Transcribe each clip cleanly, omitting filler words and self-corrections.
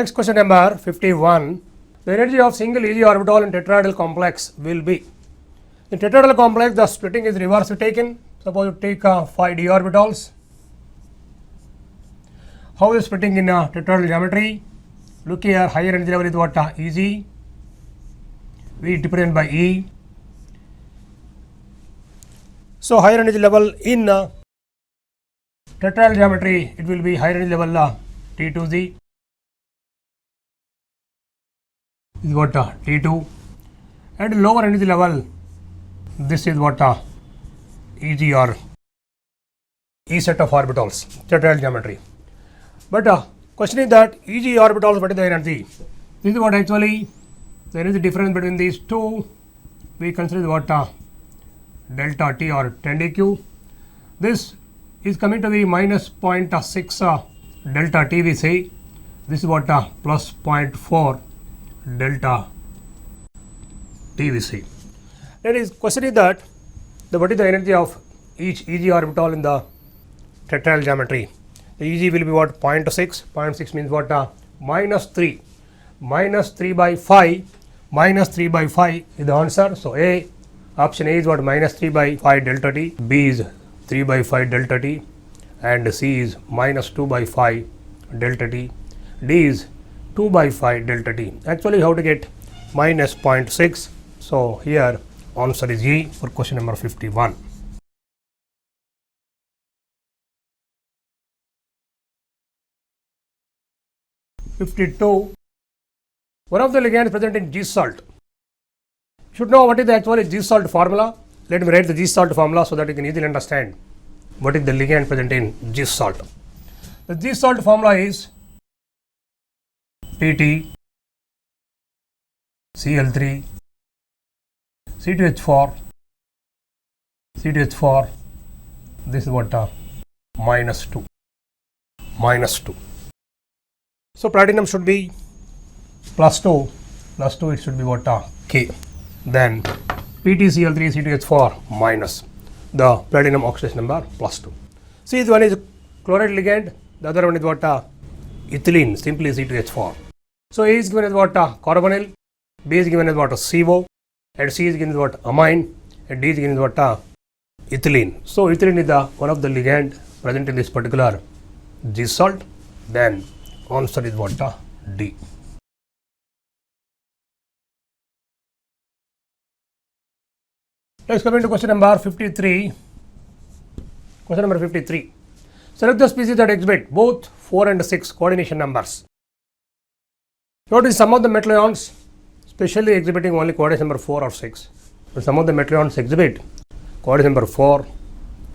Next question number 51. The energy of single easy orbital in tetrahedral complex will be. In tetrahedral complex, the splitting is reversely taken. Suppose you take 5 d orbitals. How is splitting in tetrahedral geometry? Look here, higher energy level is what? Easy. V dependent by E. So higher energy level in tetrahedral geometry, it will be higher energy level T2Z. Is what T2, and lower energy level, this is what EG or E set of orbitals, tetrahedral geometry. But question is that EG orbitals, what is the energy? This is what actually the energy difference between these two, we consider what delta T or 10 dq. This is coming to be minus 0.6 delta T, we say. This is what plus 0.4 delta T, we see. That is, question is that what is the energy of each EG orbital in the tetrahedral geometry? The EG will be what? 0.6. 0.6 means what? Minus 3. Minus 3 by 5. Minus 3 by 5 is the answer. So A, option A is what? Minus 3 by 5 delta T. B is 3 by 5 delta T. And C is minus 2 by 5 delta T. D is 2 by 5 delta T. Actually, how to get minus 0.6? So here answer is E for question number 51. One of the ligands present in G salt. Should know what is the actual G salt formula. Let me write the G salt formula so that you can easily understand what is the ligand present in G salt. The G salt formula is PT, Cl3, C2H4, C2H4, this is what minus 2, minus 2. So platinum should be plus 2, it should be what K. Then PtCl3 C2H4 minus the platinum oxidation number plus 2. See, this one is chloride ligand, the other one is what ethylene, simply C2H4. So A is given as what carbonyl, B is given as what CO, and C is given as what amine, and D is given as what ethylene. So ethylene is the one of the ligand present in this particular G salt. Then answer is what D. Let's come into question number 53. Question number 53. Select the species that exhibit both 4 and 6 coordination numbers. Notice some of the metal ions specially exhibiting only coordination number 4 or 6. But some of the metal ions exhibit coordination number 4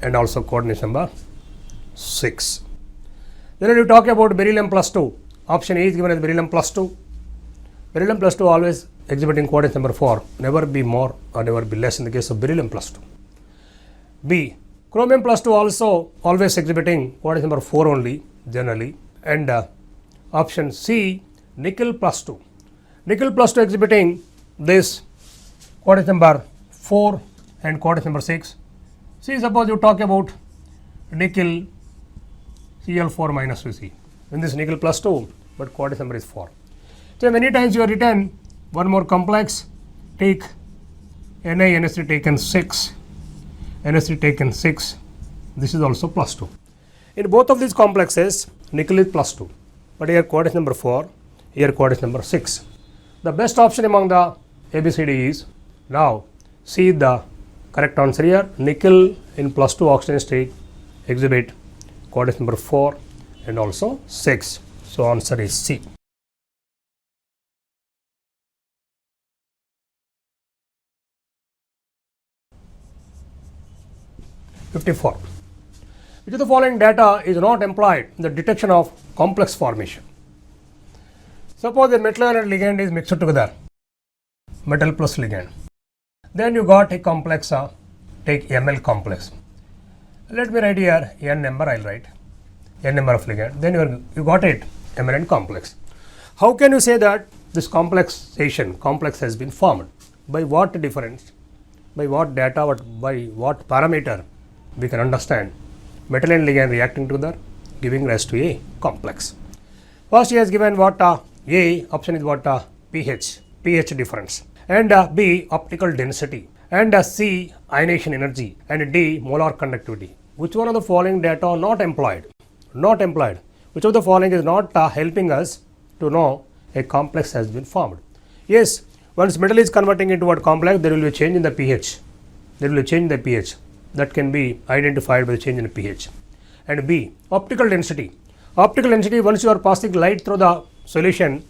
and also coordination number 6. Then when you talk about beryllium plus 2, option A is given as beryllium plus 2. Beryllium plus 2 always exhibiting coordination number 4, never be more or never be less in the case of beryllium plus 2. B, chromium plus 2 also always exhibiting coordination number 4 only generally. And option C, nickel plus 2. Nickel plus 2 exhibiting this coordination number 4 and coordination number 6. See, suppose you talk about nickel Cl4 minus Vc. In this nickel plus 2, but coordination number is 4. So many times you are written one more complex, take NiNH3 taken 6, NH3 taken 6, this is also plus 2. In both of these complexes, nickel is plus 2, but here coordination number 4, here coordination number 6. The best option among the ABCD is, now see the correct answer here, nickel in plus 2 oxygen state exhibit coordination number 4 and also 6. So answer is C. Which of the following data is not employed in the detection of complex formation? Suppose the metal and ligand is mixed together, metal plus ligand. Then you got a complex, take Ml complex. Let me write here N number, I will write N number of ligand. Then you got it, Mn complex. How can you say that this complex has been formed? By what difference? By what data, by what parameter we can understand metal and ligand reacting together, giving rise to a complex. First he has given what A option is what? pH difference, and B optical density, and C ionization energy, and D molar conductivity. Which one of the following data are not employed? Not employed. Which of the following is not helping us to know a complex has been formed? Yes, once metal is converting into what complex, there will be a change in the pH. There will be a change in the pH that can be identified by the change in the pH. And B, optical density. Optical density, once you are passing light through the solution,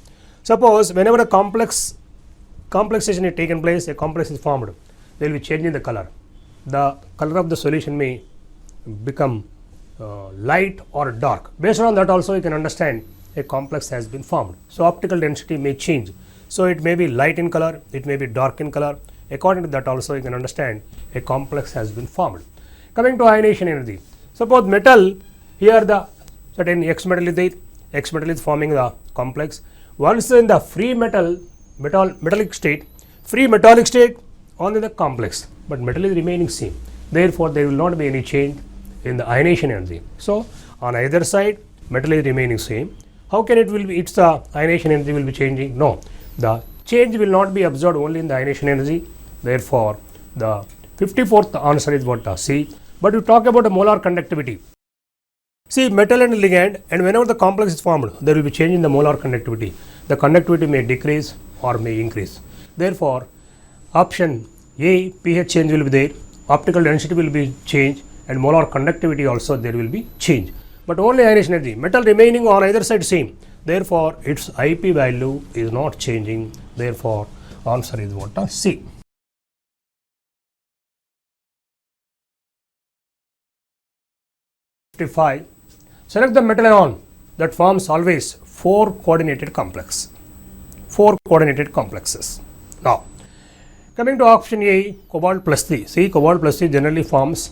suppose whenever a complexation is taken place, a complex is formed, there will be change in the color. The color of the solution may become light or dark. Based on that also you can understand a complex has been formed. So optical density may change. So it may be light in color, it may be dark in color. According to that also you can understand a complex has been formed. Coming to ionization energy. Suppose metal, here the certain X metal is there, X metal is forming the complex. Once in the free metallic state, only the complex, but metal is remaining same. Therefore, there will not be any change in the ionization energy. So, on either side, metal is remaining same. How can it will be? It's the ionization energy will be changing? No, the change will not be observed only in the ionization energy. Therefore, the 54th answer is what? C. But you talk about the molar conductivity. See, metal and ligand, and whenever the complex is formed, there will be change in the molar conductivity. The conductivity may decrease or may increase. Therefore, option A, pH change will be there, optical density will be changed, and molar conductivity also there will be change. But only ionization energy, metal remaining on either side same. Therefore, its IP value is not changing. Therefore, answer is what? C. Select the metal ion that forms always 4 coordinated complex. 4 coordinated complexes. Now, coming to option A, cobalt plus 3. See, cobalt plus 3 generally forms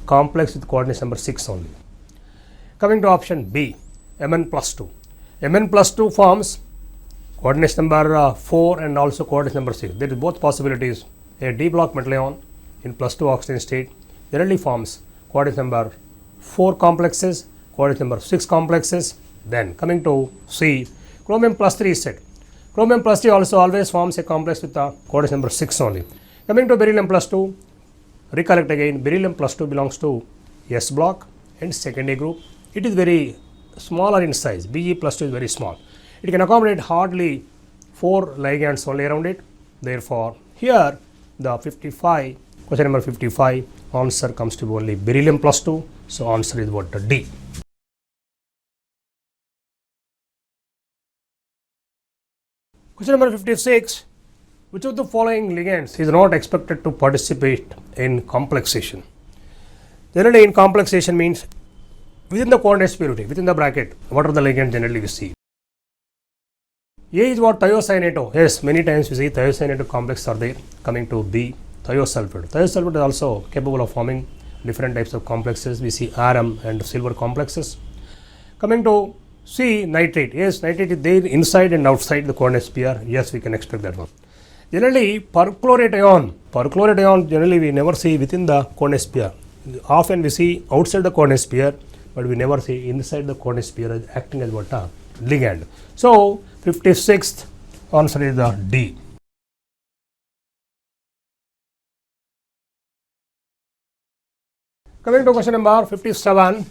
complex with coordinates number 6 only. Coming to option B, Mn plus 2. Mn plus 2 forms coordinates number 4 and also coordinates number 6. There is both possibilities. A D block metal ion in plus 2 oxygen state generally forms coordinates number 4 complexes, coordinate number 6 complexes. Then coming to C, chromium plus 3 is set. Chromium plus 3 also always forms a complex with the coordinate number 6 only. Coming to beryllium plus 2, recollect again, beryllium plus 2 belongs to S block and second A group. It is very smaller in size. Be plus 2 is very small. It can accommodate hardly 4 ligands only around it. Therefore, here the 55, question number 55, answer comes to only beryllium plus 2. So, answer is what? D. Question number 56, which of the following ligands is not expected to participate in complexation? Generally, in complexation means within the coordinate purity, within the bracket, what are the ligands generally we see? A is what? Thiocyanato. Yes, many times we see thiocyanato complex are there. Coming to B, thiosulfate. Thiosulfate is also capable of forming different types of complexes. We see Rm and silver complexes. Coming to C, nitrate. Yes, nitrate is there inside and outside the coordinate sphere. Yes, we can expect that one. Generally, perchlorate ion generally we never see within the coordinate sphere. Often we see outside the coordinate sphere, but we never see inside the coordinate sphere as acting as what? Ligand. So, 56th answer is the D. Coming to question number 57.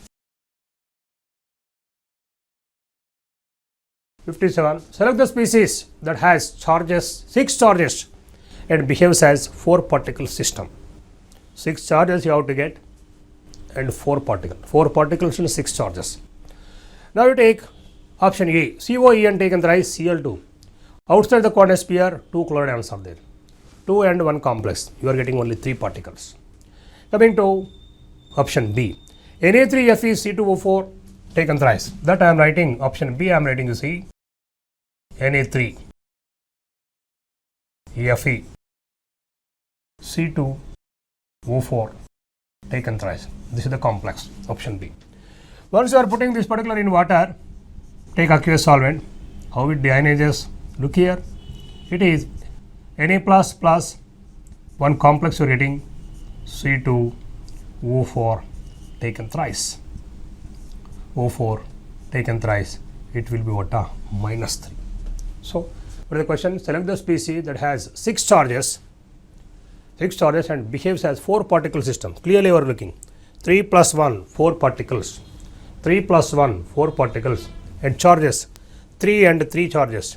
57. Select the species that has charges, 6 charges and behaves as 4 particle system. 6 charges you have to get and 4 particles. 4 particles and 6 charges. Now you take option A, COEN taken thrice Cl2. Outside the coordinate sphere, 2 chloride ions are there. 2 and 1 complex. You are getting only 3 particles. Coming to option B, Na3Fe(C2O4) taken thrice. That I am writing option B. I am writing, you see, Na3Fe(C2O4) taken thrice. This is the complex, option B. Once you are putting this particular in water, take aqueous solvent. How it deionizes? Look here. It is Na plus plus 1 complex you are getting C2O4 taken thrice. O4 taken thrice. it will be what? Minus 3. So, for the question, select the species that has 6 charges and behaves as 4 particle system. Clearly, we are looking 3 plus 1, 4 particles, 3 plus 1, 4 particles, and charges 3 and 3 charges,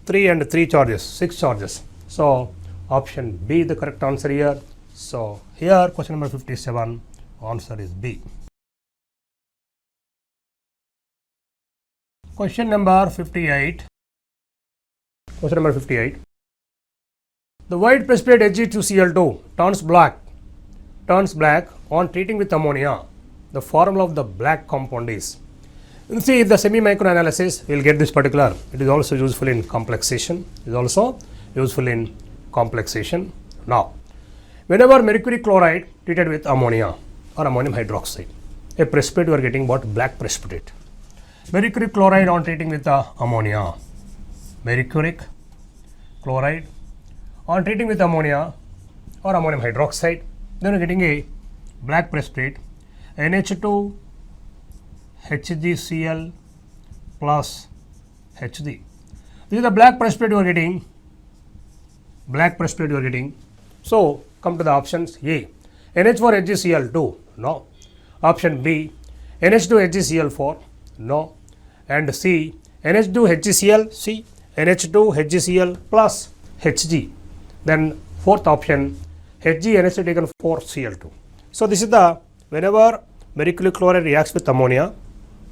3 and 3 charges, 6 charges. So, option B the correct answer here. So, here question number 57, answer is B. Question number 58. Question number 58. The white precipitate Hg2Cl2 turns black on treating with ammonia. The formula of the black compound is. You see, the semi-micro analysis, we will get this particular. It is also useful in complexation. Now, whenever mercury chloride treated with ammonia or ammonium hydroxide, a precipitate, you are getting what? Black precipitate. Mercury chloride on treating with ammonia. Mercuric chloride on treating with ammonia or ammonium hydroxide, then you are getting a black precipitate, NH2 HgCl plus Hg. This is the black precipitate you are getting. So, come to the options. A, NH4 HgCl2, no. Option B, NH2 HgCl4, no. And C, NH2 HgCl, C, NH2 HgCl plus Hg. Then fourth option, Hg NH2 taken 4 Cl2. So, this is the, whenever mercury chloride reacts with ammonia,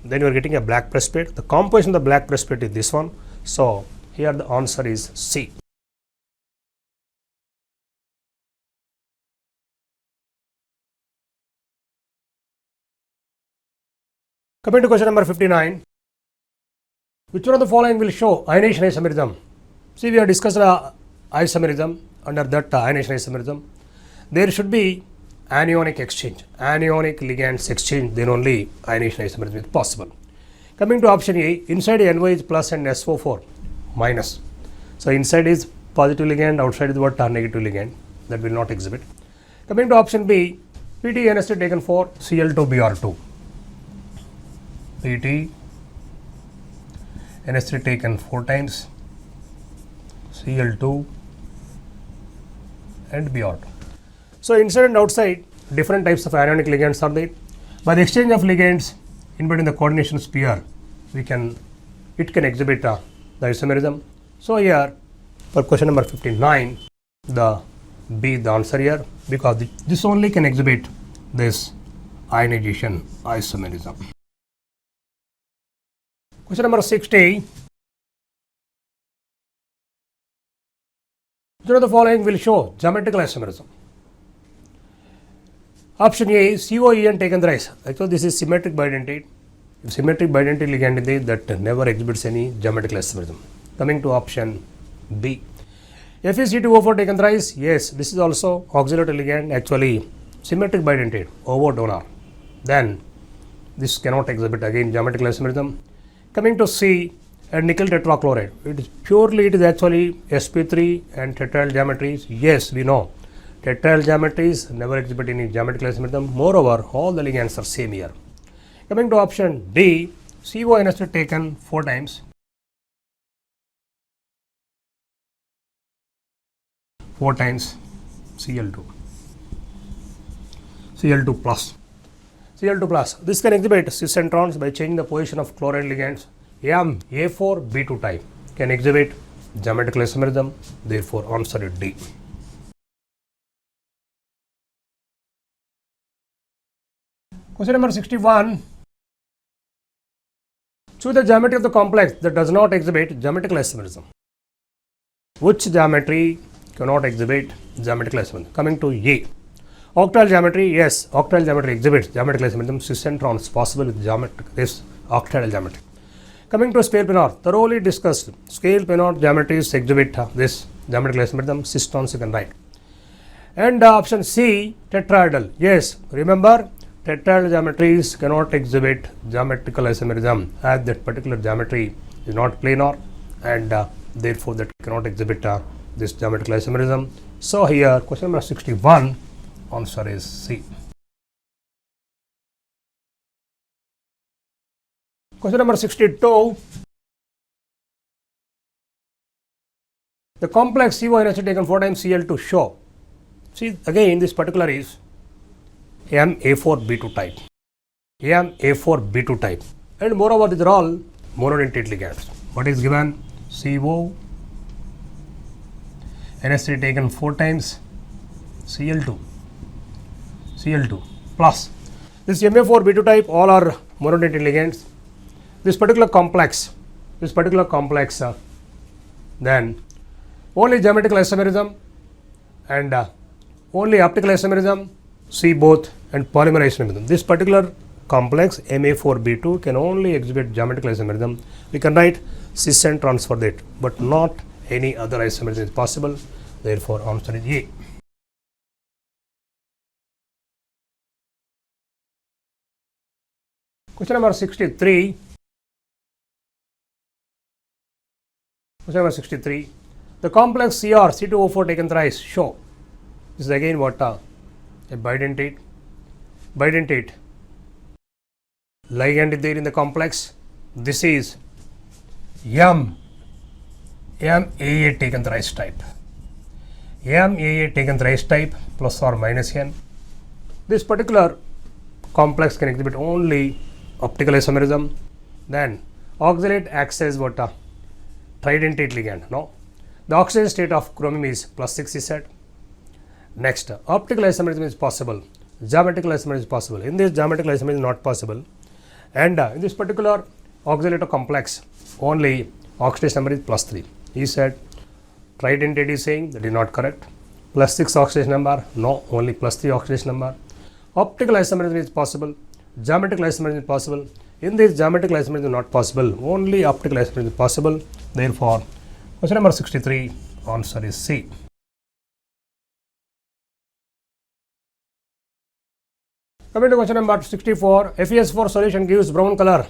then you are getting a black precipitate. The composition of the black precipitate is this one. So, here the answer is C. Coming to question number 59. Which one of the following will show ionization isomerism? See, we have discussed isomerism. Under that ionization isomerism, there should be anionic exchange, anionic ligands exchange, then only ionization isomerism is possible. Coming to option A, inside NO is plus and SO4 minus. So, inside is positive ligand, outside is what? Negative ligand, that will not exhibit. Coming to option B, PT NS2 taken 4 Cl2Br2. PT NS3 taken 4 times Cl2 and Br2. So, inside and outside different types of ionic ligands are there. By the exchange of ligands in between the coordination sphere, it can exhibit the isomerism. So, here for question number 59, the B the answer here, because this only can exhibit this ionization isomerism. Question number 60. Which one of the following will show geometrical isomerism? Option A, COEN taken thrice. Actually, this is symmetric bidentate. If symmetric bidentate ligand is there, that never exhibits any geometrical isomerism. Coming to option B, FeC2O4 taken thrice. Yes, this is also auxiliary ligand, actually symmetric bidentate, OVO donor. Then this cannot exhibit again geometrical isomerism. Coming to C, and nickel tetrachloride, it is actually sp3 and tetrahedral geometries. Yes, we know tetrahedral geometries never exhibit any geometrical isomerism. Moreover, all the ligands are same here. Coming to option D, CONS taken 4 times, 4 times Cl2 plus. This can exhibit cis centrons by changing the position of chloride ligands. A4B2 type can exhibit geometrical isomerism. Therefore, answer is D. Question number 61. Choose the geometry of the complex that does not exhibit geometrical isomerism. Which geometry cannot exhibit geometrical isomerism? Coming to A, octal geometry. Yes, octal geometry exhibits geometrical isomerism. Cis centrons possible with this octal geometry. Coming to scale penor, thoroughly discussed. Scale penor geometries exhibit this geometrical isomerism. Cistons you can write. And option C, tetrahedral. Yes, remember tetrahedral geometries cannot exhibit geometrical isomerism, as that particular geometry is not planar, and therefore that cannot exhibit this geometrical isomerism. So, here question number 61, answer is C. Question number 62. The complex CO energy taken 4 times Cl to show. See again this particular is MA4B2 type. MA4B2 type. And moreover these are all monodentate ligands. What is given? CO NH3 taken 4 times Cl2 plus this MA4B2 type, all are monodentate ligands. This particular complex then only geometrical isomerism and only optical isomerism, see both, and polymer isomerism. This particular complex MA4B2 can only exhibit geometrical isomerism. We can write cis and transfer that, but not any other isomerism is possible. Therefore, answer is A. Question number 63. Question number 63. The complex CR C2O4 taken thrice show. This is again what a bidentate ligand is there in the complex. This is MAA taken thrice type. MAA taken thrice type plus or minus N. This particular complex can exhibit only optical isomerism. Then oxalate acts as what a tridentate ligand. No, the oxidation state of chromium is +6 is said. Next, optical isomerism is possible, geometrical isomerism is possible. In this, geometrical isomerism is not possible, and in this particular oxalato complex, only oxidation number is +3. He said tridentate is saying that is not correct. +6 oxidation number, no, only +3 oxidation number. Optical isomerism is possible, geometrical isomerism is possible. In this, geometrical isomerism is not possible, only optical isomerism is possible. Therefore, question number 63, answer is C. Coming to question number 64, FeS4 solution gives brown color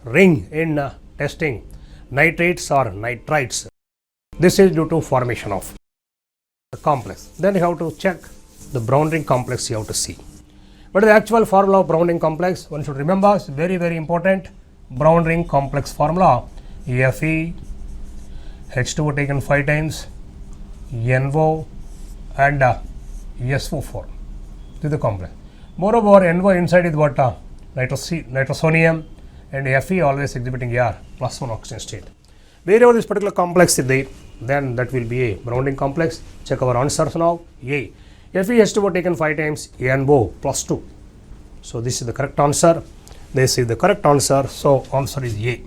ring in testing nitrates or nitrites. This is due to formation of the complex. Then you have to check the brown ring complex, you have to see. What is the actual formula of brown ring complex? One should remember, it's very, very important. Brown ring complex formula, Fe, H2O taken 5 times, NO and SO4. This is the complex. Moreover, NO inside is what? Nitrosonium, and Fe always exhibiting R +1 oxygen state. Wherever this particular complex is there, then that will be a brown ring complex. Check our answers now. A. Fe H2O taken 5 times, NO +2. So this is the correct answer. This is the correct answer. So answer is A.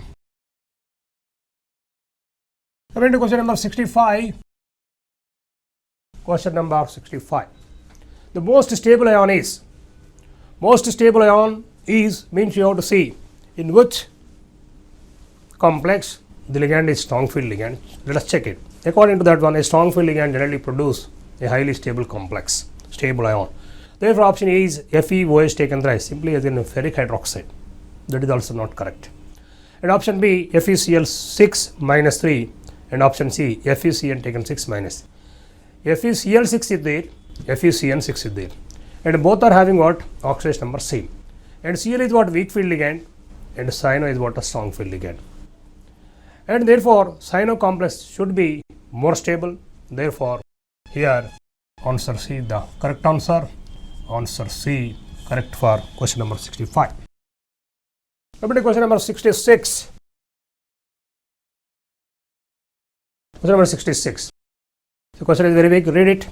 Coming to question number 65. Question number 65. The most stable ion is means you have to see in which complex the ligand is strong field ligand. Let us check it. According to that one, a strong field ligand generally produce a highly stable complex, stable ion. Therefore, option A is FeOH taken thrice, simply as in ferric hydroxide. That is also not correct. And option B, FeCl6 minus 3, and option C, FeCN taken 6 minus. FeCl6 is there, FeCN6 is there, and both are having what? Oxidation number same. And Cl is what? Weak field ligand, and cyano is what? A strong field ligand. And therefore, cyano complex should be more stable. Therefore, here answer C the correct answer. Answer C correct for question number 65. Coming to question number 66. Question number 66. The question is very big. Read it.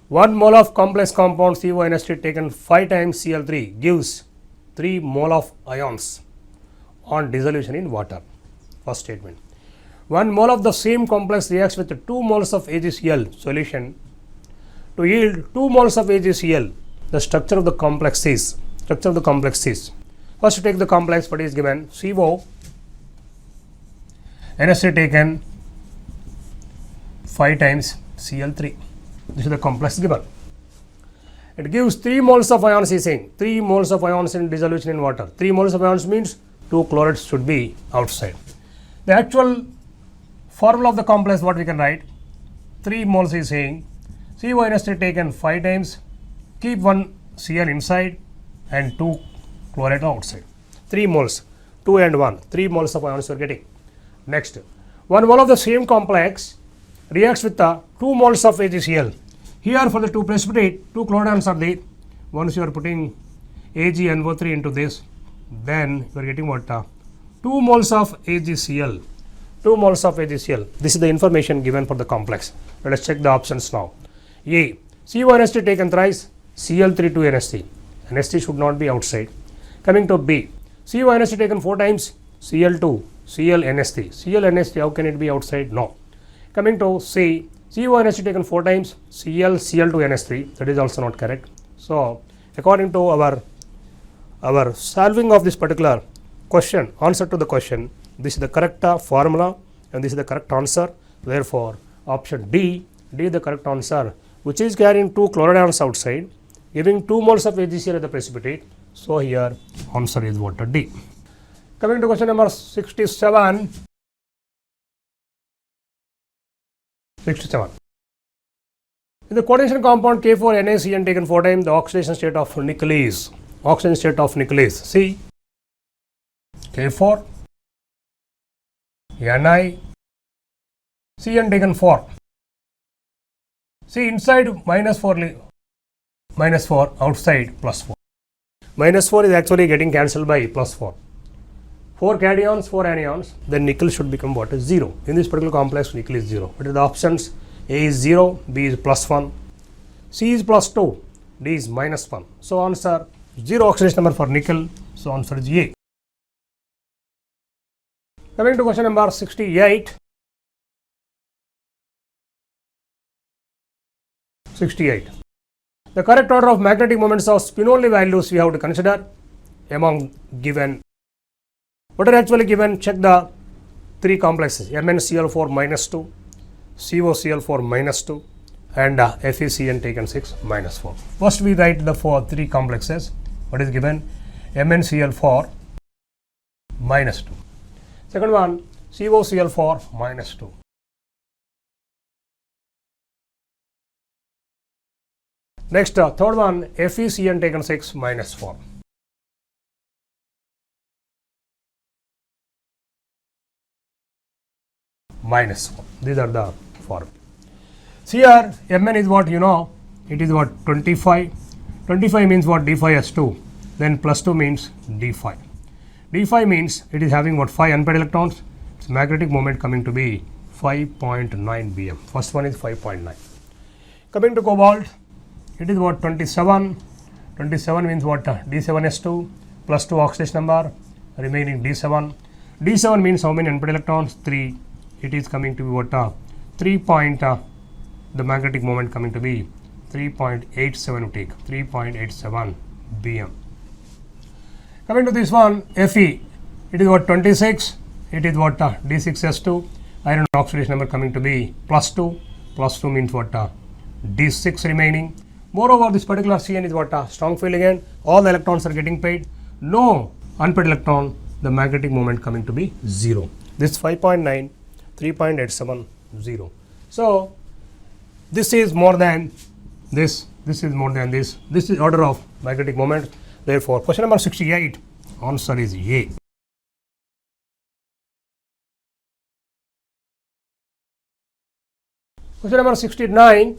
1 mole of complex compound CONH3 taken 5 times Cl3 gives 3 mole of ions on dissolution in water. First statement. 1 mole of the same complex reacts with 2 moles of AgCl solution to yield 2 moles of AgCl. The structure of the complex is. First, to take the complex, what is given? CO NH3 taken 5 times Cl3. This is the complex given. It gives 3 moles of ions, is saying 3 moles of ions in dissolution in water. 3 moles of ions means 2 chlorides should be outside. The actual formula of the complex, what we can write? 3 moles is saying CONH3 taken 5 times, keep 1 Cl inside and 2 chloride outside. 3 moles. 2 and 1, 3 moles of ions you are getting. Next, 1 mole of the same complex reacts with 2 moles of AgCl. Here for the 2 precipitate, 2 chlorides are there. Once you are putting AgNO3 into this, then you are getting what? 2 moles of AgCl. 2 moles of AgCl. This is the information given for the complex. Let us check the options now. A. CO-NH3 taken thrice, Cl3 to NH3. NH3 should not be outside. Coming to B. CO-NH3 taken 4 times, Cl2, ClNH3. ClNH3, how can it be outside? No. Coming to C. CO-NH3 taken 4 times, Cl2NH3. That is also not correct. So, according to our solving of this particular question, answer to the question, this is the correct formula and this is the correct answer. Therefore, option D is the correct answer, which is carrying 2 chlorides outside, giving 2 moles of AgCl as the precipitate. So, here answer is what? D. Coming to question number 67. 67. In the coordination compound K4NaCN taken 4 times, the oxidation state of nickel is. Oxidation state of nickel is C. K4 Ni CN taken 4. See, inside -4, outside +4. -4 is actually getting cancelled by +4. 4 cations, 4 anions, then nickel should become what? Is 0. In this particular complex, nickel is 0. What are the options? A is 0, B is +1, C is +2, D is -1. So, answer 0 oxidation number for nickel. So, answer is A. Coming to question number 68. 68. The correct order of magnetic moments of spin-only values we have to consider among given. What are actually given? Check the 3 complexes, MnCl4 -2, COCl4 -2 and FeCN taken 6 -4. First we write the 3 complexes. What is given? MnCl4 -2. Second one, COCl4 -2. Next, third one, FeCN taken 6 -4. -1. These are the form. See here, Mn is what you know, it is what 25. 25 means what? D5S2. Then +2 means D5. D5 means it is having what? 5 unpaired electrons. Its magnetic moment coming to be 5.9 bm. First one is 5.9. Coming to cobalt, it is what? 27. 27 means what? D7S2 +2 oxidation number, remaining D7. D7 means how many unpaired electrons? 3. It is coming to be what? 3 the magnetic moment coming to be 3.87 take 3.87 bm. Coming to this one, Fe, it is what? 26. It is what? D6S2, iron oxidation number coming to be +2. +2 means what? D6 remaining. Moreover, this particular Cn is what? Strong field again. All the electrons are getting paid. No unpaired electron. The magnetic moment coming to be 0. This 5.9, 3.87, 0. So, this is more than this. This is more than this. This is order of magnetic moment. Therefore, question number 68, answer is A. Question number 69.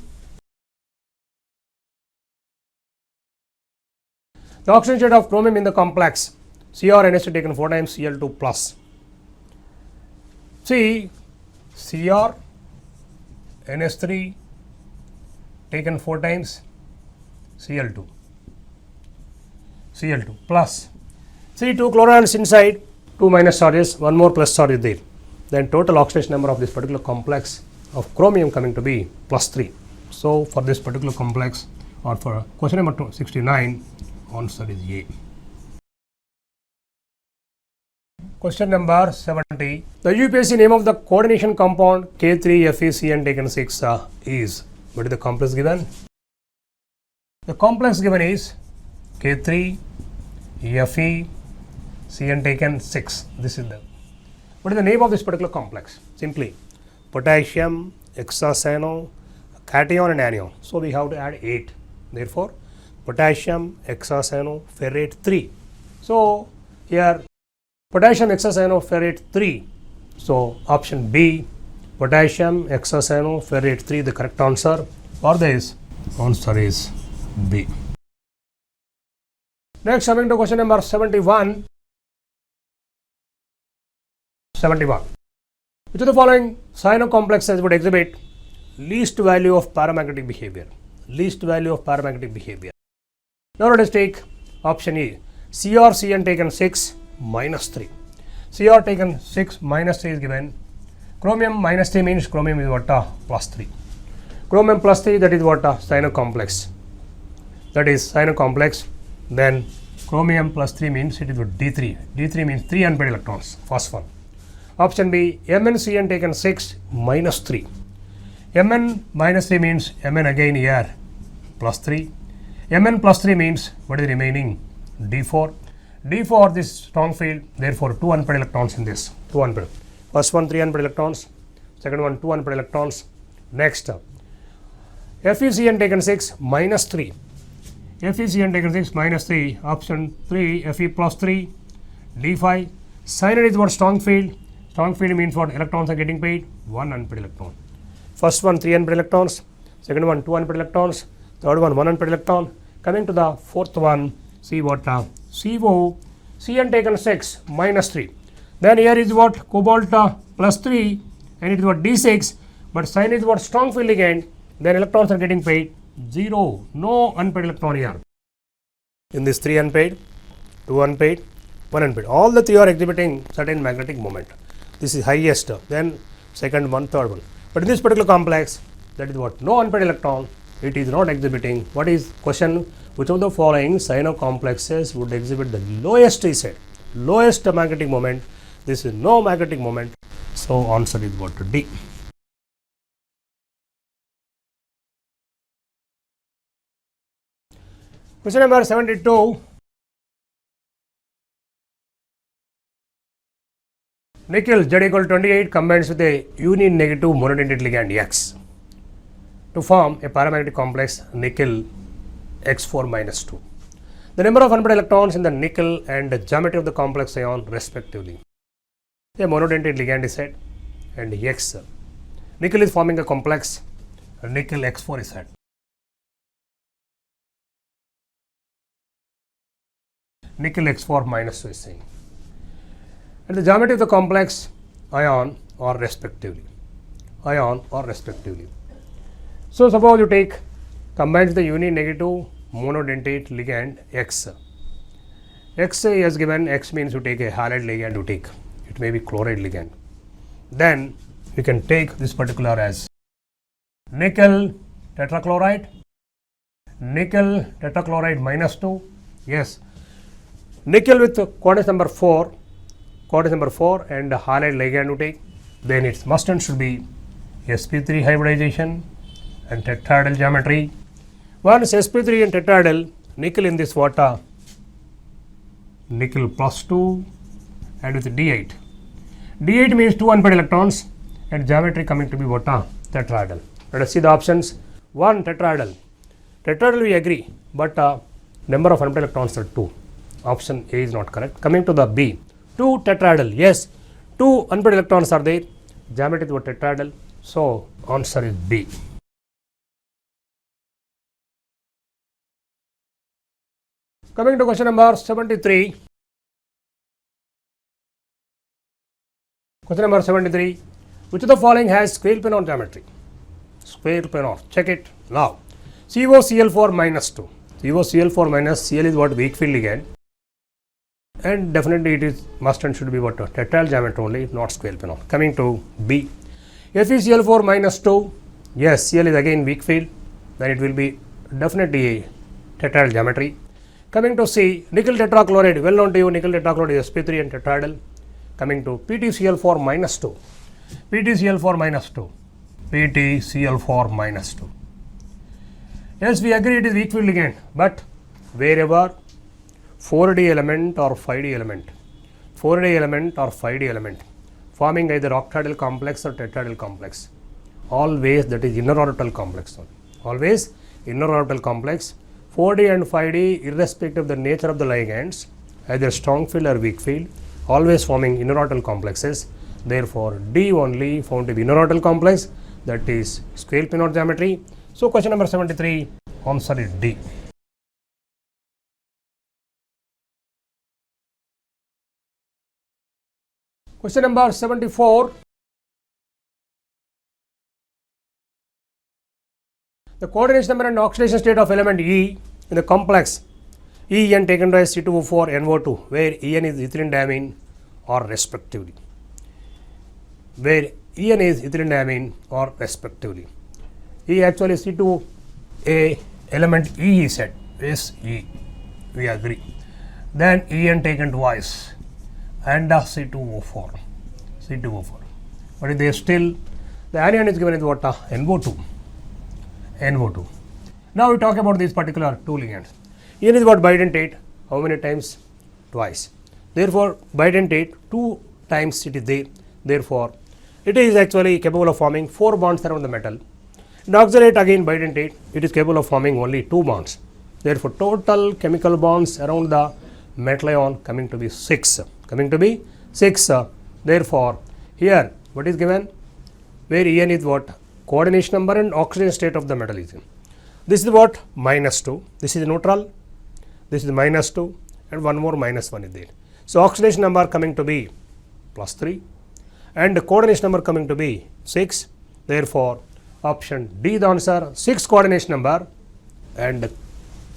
The oxidation state of chromium in the complex CrNH taken 4 times Cl2 plus. See, CrNH3 taken 4 times Cl2 plus. See, 2 chlorides inside, 2 minus charges, 1 more plus charge is there. Then total oxidation number of this particular complex of chromium coming to be +3. So, for this particular complex, or for question number 69, answer is A. Question number 70. The UPSC name of the coordination compound K3FeCN taken 6 is. What is the complex given? The complex given is K3FeCN taken 6. This is the. What is the name of this particular complex? Simply potassium, hexacyano, cation and anion. So, we have to add 8. Therefore, potassium, hexacyano, ferrate 3. So, here potassium hexacyanoferrate 3. So option B, potassium hexacyanoferrate 3, the correct answer for this answer is B. Next, coming to question number 71. 71. Which of the following cyanocomplexes would exhibit least value of paramagnetic behavior? Least value of paramagnetic behavior. Now let us take option A. CrCn taken 6 minus 3. Cr taken 6 minus 3 is given. Chromium minus 3 means chromium is what? Plus 3. Chromium plus 3, that is what? Cyanocomplex. That is cyanocomplex. Then chromium plus 3 means it is what? D3. D3 means 3 unpaired electrons. First one. Option B, MnCn taken 6 minus 3. Mn minus 3 means Mn again here plus 3. Mn plus 3 means what is remaining? D4. D4, this strong field, therefore 2 unpaired electrons in this. 2 unpaired. First one 3 unpaired electrons, second one 2 unpaired electrons. Next, FeCn taken 6 minus 3. FeCn taken 6 minus 3. Option 3, Fe plus 3, D5. Cyanide is what? Strong field. Strong field means what? Electrons are getting paid. 1 unpaired electron. First one 3 unpaired electrons, second one 2 unpaired electrons, third one 1 unpaired electron. Coming to the fourth one, see what? CO, Cn taken 6 minus 3. Then here is what? Cobalt plus 3, and it is what? D6, but cyanide is what? Strong field ligand. Then electrons are getting paid 0, no unpaired electron here. In this 3 unpaired, 2 unpaired, 1 unpaired, all the 3 are exhibiting certain magnetic moment. This is highest, then second one, third one. But in this particular complex, that is what? No unpaired electron, it is not exhibiting. What is question? Which of the following cyanocomplexes would exhibit the lowest, he said, lowest magnetic moment? This is no magnetic moment. So answer is what? D. Question number 72. Nickel Z equal 28 combines with a union negative monodentate ligand X to form a paramagnetic complex nickel X4 minus 2. The number of unpaired electrons in the nickel and the geometry of the complex ion respectively. A monodentate ligand is said and X. Nickel is forming a complex, nickel X4 is said. Nickel X4 minus 2 is saying. And the geometry of the complex ion or respectively. Ion or respectively. So suppose you take combines the union negative monodentate ligand X. X is given, X means you take a halide ligand, you take, it may be chloride ligand. Then you can take this particular as nickel tetrachloride, nickel tetrachloride minus 2, yes, nickel with coordinate number 4 and halide ligand you take, then its must and should be sp3 hybridization and tetrahedral geometry. Once sp3 and tetrahedral, nickel in this water, nickel plus 2 and with D8. D8 means 2 unpaired electrons and geometry coming to be what? Tetrahedral. Let us see the options. 1 tetrahedral. Tetrahedral we agree, but number of unpaired electrons are 2. Option A is not correct. Coming to the B. 2 tetrahedral. Yes, 2 unpaired electrons are there. Geometry is what? Tetrahedral. So answer is B. Coming to question number 73. Question number 73. Which of the following has square planar geometry? Square planar. Check it now. COCl4 minus 2. COCl4 minus, Cl is what? Weak field ligand. And definitely it is must and should be what? Tetrahedral geometry only, not square planar. Coming to B. FeCl4 minus 2. Yes, Cl is again weak field. Then it will be definitely a tetrahedral geometry. Coming to C, nickel tetrachloride, well known to you, nickel tetrachloride is sp3 and tetrahedral. Coming to PtCl4 minus 2, PtCl4 minus 2, PtCl4 minus 2. Yes, we agree it is weak field ligand, but wherever 4D element or 5D element, 4D element or 5D element forming either octahedral complex or tetrahedral complex, always that is inner orbital complex, always inner orbital complex. 4D and 5D, irrespective of the nature of the ligands, either strong field or weak field, always forming inner complexes. Therefore, D only found to be inner complex, that is square pinot geometry. So, question number 73, answer is D. Question number 74. The coordination number and oxidation state of element E in the complex En taken by C2O4 NO2, where En is ethylene or respectively. Where En is ethylene or respectively. E actually C2A element E is said. Yes, E. We agree. Then En taken twice and C2O4. But they still, the anion is given as what? NO2. Now we talk about these particular two ligands. En is what? Bidentate. How many times? Twice. Therefore, bidentate 2 times it is there. Therefore, it is actually capable of forming 4 bonds around the metal. And oxalate again bidentate, it is capable of forming only 2 bonds. Therefore, total chemical bonds around the metal ion coming to be 6. Therefore, here what is given? Where En is what? Coordination number and oxidation state of the metal is given. This is what? -2. This is neutral. This is -2 and one more -1 is there. So, oxidation number coming to be +3 and the coordination number coming to be 6. Therefore, option D the answer. 6 coordination number and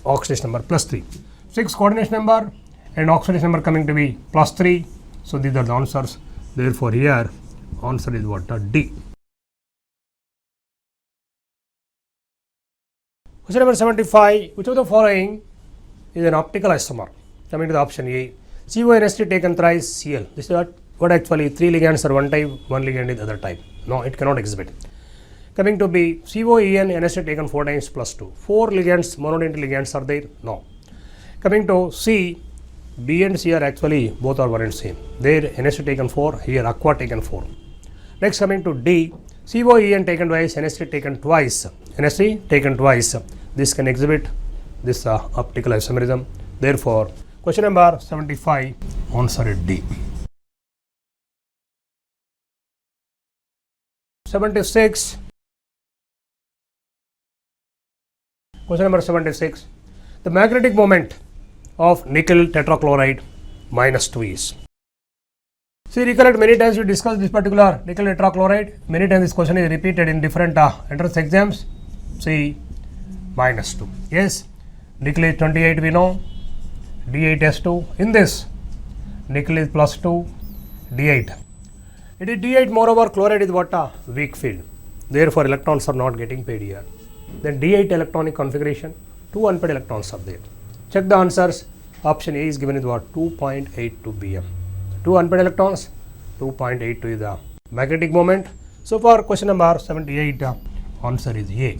oxidation number +3. 6 coordination number and oxidation number coming to be +3. So, these are the answers. Therefore, here answer is what? D. Question number 75. Which of the following is an optical isomer? Coming to the option A. CO and ST taken thrice Cl. This is what actually 3 ligands are one type, 1 ligand is other type. No, it cannot exhibit. Coming to B. CO, En, NST taken 4 times +2. 4 ligands, monodentate ligands are there? No. Coming to C. B and C are actually both are one and same. There NST taken 4, here aqua taken 4. Next coming to D. CO, En taken twice, NST taken twice. This can exhibit this optical isomerism. Therefore, question number 75, answer is D. 76. Question number 76. The magnetic moment of nickel tetrachloride -2 is. See, recollect many times we discussed this particular nickel tetrachloride. Many times this question is repeated in different entrance exams. See, -2. Yes, nickel is 28 we know, D8S2. In this, nickel is +2, D8. It is D8, moreover chloride is what? Weak field. Therefore, electrons are not getting paid here. Then D8 electronic configuration, 2 unpaired electrons are there. Check the answers. Option A is given as what? 2.82 bm. 2 unpaired electrons, 2.82 is the magnetic moment. So, for question number 78, answer is A.